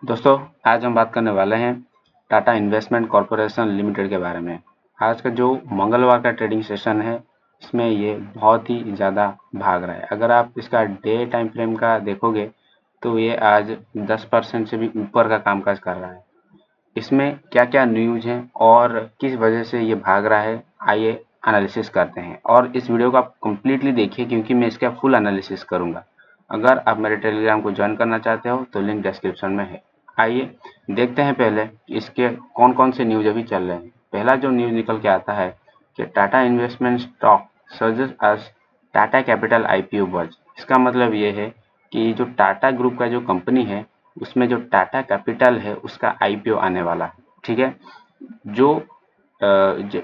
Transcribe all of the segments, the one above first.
दोस्तों, आज हम बात करने वाले हैं टाटा इन्वेस्टमेंट कॉरपोरेशन लिमिटेड के बारे में। आज का जो मंगलवार का ट्रेडिंग सेशन है, इसमें ये बहुत ही ज़्यादा भाग रहा है। अगर आप इसका डे टाइम फ्रेम का देखोगे तो ये आज 10% से भी ऊपर का कामकाज कर रहा है। इसमें क्या क्या न्यूज़ हैं और किस वजह से ये भाग रहा है, आइए एनालिसिस करते हैं। और इस वीडियो को आप कम्प्लीटली देखिए क्योंकि मैं इसका फुल एनालिसिस करूँगा। अगर आप मेरे टेलीग्राम को ज्वाइन करना चाहते हो तो लिंक डिस्क्रिप्शन में है। आइए देखते हैं पहले इसके कौन कौन से न्यूज़ अभी चल रहे हैं। पहला जो न्यूज़ निकल के आता है कि Tata investment stock surges as Tata capital IPO buzz. इसका मतलब ये है कि जो टाटा ग्रुप का जो कंपनी है उसमें जो टाटा कैपिटल है उसका आईपीओ आने वाला है। ठीक है, जो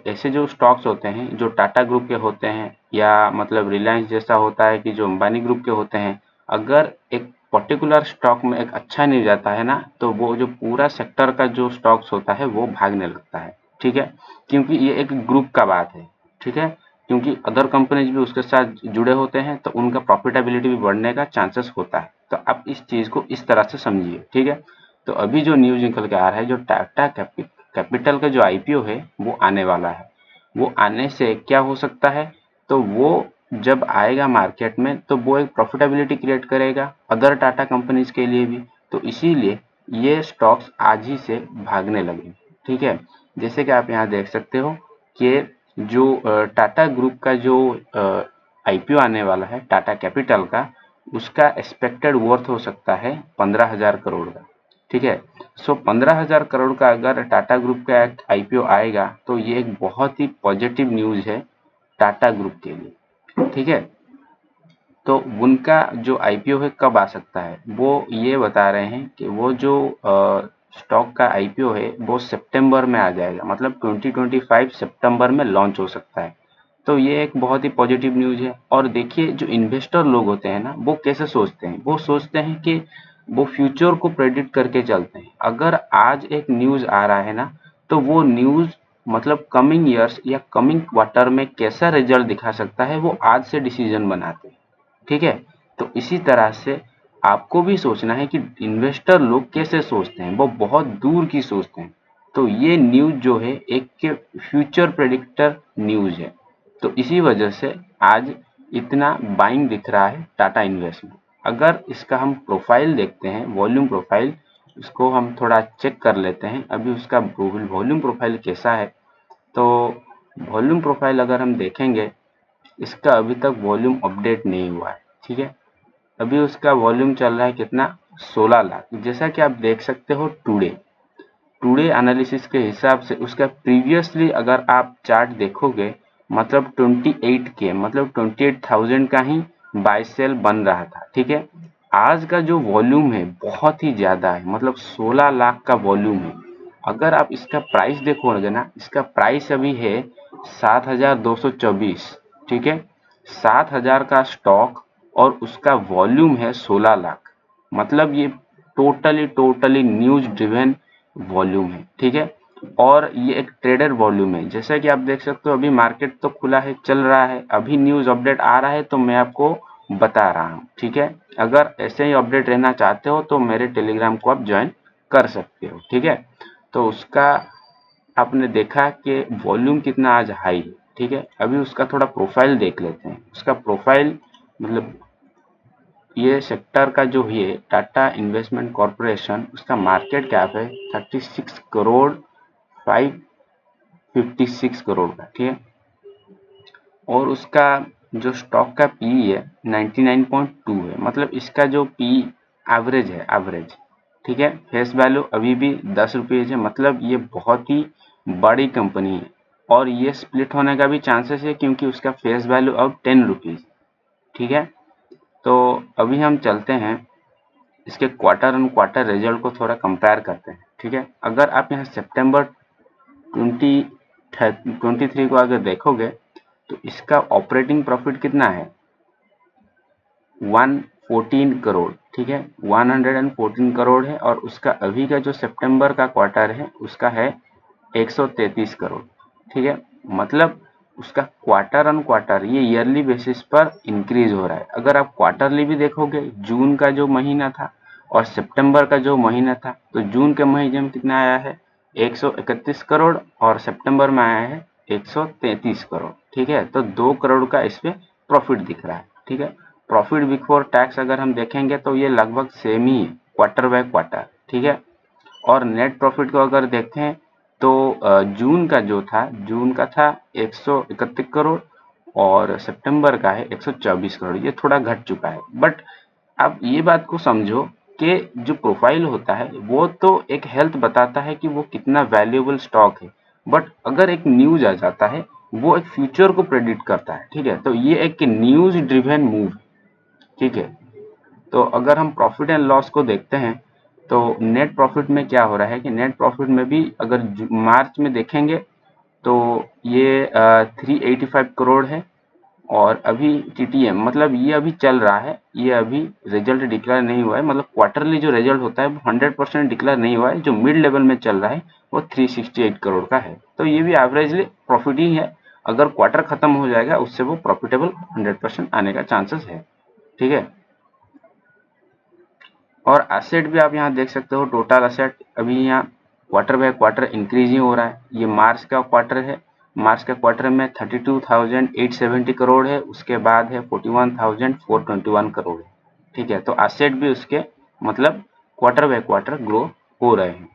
ऐसे जो स्टॉक्स होते हैं जो टाटा ग्रुप के होते हैं या मतलब रिलायंस जैसा होता है कि जो अंबानी ग्रुप के होते हैं, अगर एक पर्टिकुलर स्टॉक में एक अच्छा न्यूज आता है ना तो वो जो पूरा सेक्टर का जो स्टॉक्स होता है वो भागने लगता है। ठीक है, क्योंकि ये एक ग्रुप का बात है। ठीक है, क्योंकि अदर कंपनीज भी उसके साथ जुड़े होते हैं तो उनका प्रॉफिटेबिलिटी भी बढ़ने का चांसेस होता है। तो आप इस चीज को इस तरह से समझिए। ठीक है, तो अभी जो न्यूज निकल के आ रहा है जो टाटा कैपिटल का जो आईपीओ है वो आने वाला है। वो आने से क्या हो सकता है, तो वो जब आएगा मार्केट में तो वो एक प्रॉफिटेबिलिटी क्रिएट करेगा अदर टाटा कंपनीज के लिए भी। तो इसीलिए ये स्टॉक्स आज ही से भागने लगे। ठीक है, जैसे कि आप यहाँ देख सकते हो कि जो टाटा ग्रुप का जो आईपीओ आने वाला है टाटा कैपिटल का, उसका एक्सपेक्टेड वर्थ हो सकता है 15,000 करोड़ का। ठीक है, सो 15,000 करोड़ का अगर टाटा ग्रुप का आईपीओ आएगा तो ये एक बहुत ही पॉजिटिव न्यूज है टाटा ग्रुप के लिए। ठीक है, तो उनका जो आईपीओ है कब आ सकता है, वो ये बता रहे हैं कि वो जो स्टॉक का आईपीओ है वो सितंबर में आ जाएगा, मतलब 2025 सितंबर में लॉन्च हो सकता है। तो ये एक बहुत ही पॉजिटिव न्यूज है। और देखिए जो इन्वेस्टर लोग होते हैं ना वो कैसे सोचते हैं, वो सोचते हैं कि वो फ्यूचर को प्रेडिक्ट करके चलते हैं। अगर आज एक न्यूज आ रहा है ना तो वो न्यूज मतलब कमिंग ईयर्स या कमिंग क्वार्टर में कैसा रिजल्ट दिखा सकता है वो आज से डिसीजन बनाते हैं। ठीक है, तो इसी तरह से आपको भी सोचना है कि इन्वेस्टर लोग कैसे सोचते हैं, वो बहुत दूर की सोचते हैं। तो ये न्यूज जो है एक के फ्यूचर प्रेडिक्टर न्यूज है। तो इसी वजह से आज इतना बाइंग दिख रहा है टाटा इन्वेस्टमेंट। अगर इसका हम प्रोफाइल देखते हैं, वॉल्यूम प्रोफाइल, इसको हम थोड़ा चेक कर लेते हैं अभी उसका वॉल्यूम प्रोफाइल कैसा है। तो वॉल्यूम प्रोफाइल अगर हम देखेंगे, इसका अभी तक वॉल्यूम अपडेट नहीं हुआ है। ठीक है, अभी उसका वॉल्यूम चल रहा है कितना, 16 लाख। जैसा कि आप देख सकते हो टुडे टुडे एनालिसिस के हिसाब से उसका प्रीवियसली अगर आप चार्ट देखोगे मतलब 28 के मतलब 28,000 का ही बाय सेल बन रहा था। ठीक है, आज का जो वॉल्यूम है बहुत ही ज्यादा है, मतलब 16 लाख का वॉल्यूम है। अगर आप इसका प्राइस देखोगे ना, इसका प्राइस अभी है 7,224। ठीक है, 7,000 का स्टॉक और उसका वॉल्यूम है 16 लाख। मतलब ये टोटली न्यूज ड्रिवन वॉल्यूम है। ठीक है, और ये एक ट्रेडर वॉल्यूम है। जैसा कि आप देख सकते हो अभी मार्केट तो खुला है, चल रहा है, अभी न्यूज अपडेट आ रहा है तो मैं आपको बता रहा हूँ। ठीक है, अगर ऐसे ही अपडेट रहना चाहते हो तो मेरे टेलीग्राम को आप ज्वाइन कर सकते हो। ठीक है, तो उसका आपने देखा कि वॉल्यूम कितना आज हाई है। ठीक है, अभी उसका थोड़ा प्रोफाइल देख लेते हैं। उसका प्रोफाइल मतलब ये सेक्टर का जो है टाटा इन्वेस्टमेंट कॉरपोरेशन, उसका मार्केट कैप है 36 करोड़ 556 करोड़ का। ठीक है, और उसका जो स्टॉक का पी है 99.2 है, मतलब इसका जो पी एवरेज है एवरेज। ठीक है, फेस वैल्यू अभी भी 10 रुपीज है, मतलब ये बहुत ही बड़ी कंपनी है। और ये स्प्लिट होने का भी चांसेस है क्योंकि उसका फेस वैल्यू अब 10 रुपीज। ठीक है, तो अभी हम चलते हैं इसके क्वार्टर ऑन क्वार्टर रिजल्ट को थोड़ा कंपेयर करते हैं। ठीक है, अगर आप यहाँ सितंबर 2023 को अगर देखोगे तो इसका ऑपरेटिंग प्रॉफिट कितना है, 114 करोड़। ठीक है, 114 करोड़ है। और उसका अभी का जो सितंबर का क्वार्टर है उसका है 133 करोड़। ठीक है, मतलब उसका क्वार्टर ऑन क्वार्टर ये ईयरली बेसिस पर इंक्रीज हो रहा है। अगर आप क्वार्टरली भी देखोगे, जून का जो महीना था और सितंबर का जो महीना था, तो जून के महीने में कितना आया है 131 करोड़ और सितंबर में आया है 133 करोड़। ठीक है, तो 2 करोड़ का इस पे प्रॉफिट दिख रहा है। ठीक है, प्रॉफिट बिफोर टैक्स अगर हम देखेंगे तो ये लगभग सेम ही है क्वार्टर बाय क्वार्टर। ठीक है, और नेट प्रॉफिट को अगर देखते हैं तो जून का जो था, जून का था 131 करोड़ और सितंबर का है 124 करोड़। ये थोड़ा घट चुका है, बट अब ये बात को समझो कि जो प्रोफाइल होता है वो तो एक हेल्थ बताता है कि वो कितना वैल्यूएबल स्टॉक है, बट अगर एक न्यूज आ जाता है वो एक फ्यूचर को प्रेडिक्ट करता है। ठीक है, तो ये एक न्यूज ड्रिवन मूव। ठीक है, तो अगर हम प्रॉफिट एंड लॉस को देखते हैं तो नेट प्रॉफिट में क्या हो रहा है कि नेट प्रॉफिट में भी अगर मार्च में देखेंगे तो ये 385 करोड़ है और अभी टीटीएम मतलब ये अभी चल रहा है, ये अभी रिजल्ट डिक्लेयर नहीं हुआ है, मतलब क्वार्टरली जो रिजल्ट होता है वो 100% डिक्लेयर नहीं हुआ है। जो मिड लेवल में चल रहा है वो 368 करोड़ का है, तो ये भी एवरेजली प्रॉफिट ही है। अगर क्वार्टर खत्म हो जाएगा उससे वो प्रॉफिटेबल 100% आने का चांसेस है। ठीक है, और एसेट भी आप यहाँ देख सकते हो, टोटल एसेट अभी यहाँ क्वार्टर बाय क्वार्टर इंक्रीज ही हो रहा है। ये मार्च का क्वार्टर है, मार्च के क्वार्टर में 32,870 करोड़ है, उसके बाद है 41,421 करोड़ है। ठीक है, तो एसेट भी उसके मतलब क्वार्टर बाय क्वार्टर ग्रो हो रहे हैं।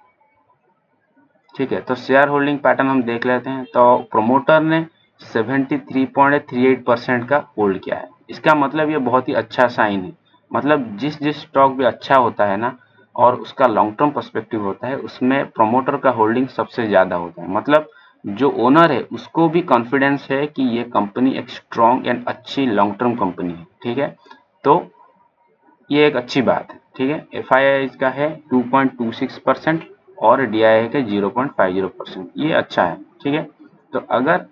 ठीक है, तो शेयर होल्डिंग पैटर्न हम देख लेते हैं। तो प्रोमोटर ने 73.38% का होल्ड किया है। इसका मतलब ये बहुत ही अच्छा साइन है। मतलब जिस स्टॉक भी अच्छा होता है ना और उसका लॉन्ग टर्म पर्सपेक्टिव होता है उसमें प्रोमोटर का होल्डिंग सबसे ज़्यादा होता है। मतलब जो ओनर है उसको भी कॉन्फिडेंस है कि ये कंपनी एक स्ट्रॉन्ग एंड अच्छी लॉन्ग टर्म कंपनी है। ठीक है, तो ये एक अच्छी बात है। ठीक है, एफआईआई इसका है 2.26% और डीआई है 0.50%। ये अच्छा है। ठीक है, तो अगर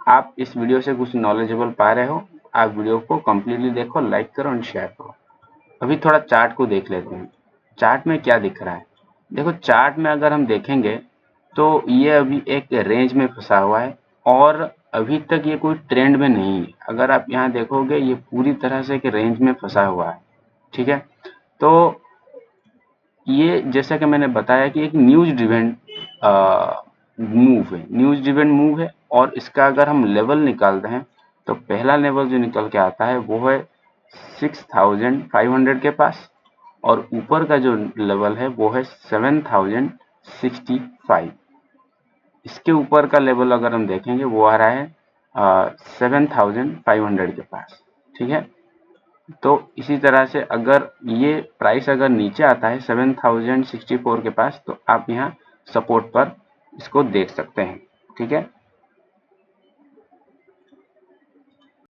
आप इस वीडियो से कुछ नॉलेजेबल पा रहे हो, आप वीडियो को कंप्लीटली देखो, लाइक करो एंड शेयर करो। अभी थोड़ा चार्ट को देख लेते हैं। चार्ट में क्या दिख रहा है, देखो चार्ट में अगर हम देखेंगे तो ये अभी एक रेंज में फंसा हुआ है और अभी तक ये कोई ट्रेंड में नहीं है। अगर आप यहाँ देखोगे ये पूरी तरह से एक रेंज में फंसा हुआ है। ठीक है, तो ये जैसा कि मैंने बताया कि एक न्यूज ड्रिवन मूव है, न्यूज ड्रिवन मूव है। और इसका अगर हम लेवल निकालते हैं तो पहला लेवल जो निकल के आता है वो है 6,500 के पास और ऊपर का जो लेवल है वो है 7,065। इसके ऊपर का लेवल अगर हम देखेंगे वो आ रहा है 7,500 के पास। ठीक है, तो इसी तरह से अगर ये प्राइस अगर नीचे आता है 7,064 के पास तो आप यहाँ सपोर्ट पर इसको देख सकते हैं। ठीक है,